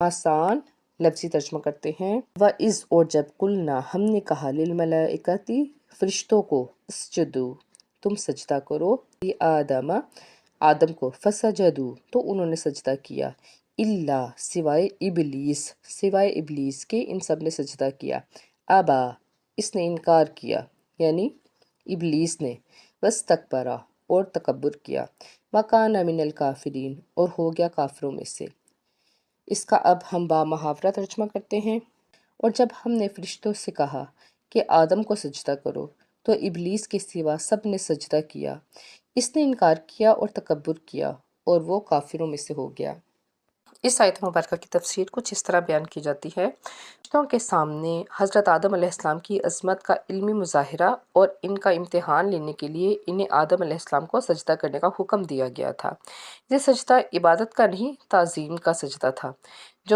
آسان لفظی ترجمہ کرتے ہیں۔ وَإِذْ اور جب قُلْنَا ہم نے کہا لِلْمَلَائِكَةِ فرشتوں کو اسجدوا تم سجدہ کرو آدم کو فسجدوا تو انہوں نے سجدہ کیا الا سوائے ابلیس کے ان سب نے سجدہ کیا ابا اس نے انکار کیا یعنی ابلیس نے واستکبرا اور تکبر کیا وکان من الکافرین اور ہو گیا کافروں میں سے۔ اس کا اب ہم با محاورہ ترجمہ کرتے ہیں۔ اور جب ہم نے فرشتوں سے کہا کہ آدم کو سجدہ کرو تو ابلیس کے سوا سب نے سجدہ کیا، اس نے انکار کیا اور تکبر کیا اور وہ کافروں میں سے ہو گیا۔ اس آیت مبارکہ کی تفسیر کچھ اس طرح بیان کی جاتی ہے۔ فرشتوں کے سامنے حضرت آدم علیہ السلام کی عظمت کا علمی مظاہرہ اور ان کا امتحان لینے کے لیے انہیں آدم علیہ السلام کو سجدہ کرنے کا حکم دیا گیا تھا۔ یہ سجدہ عبادت کا نہیں، تعظیم کا سجدہ تھا، جو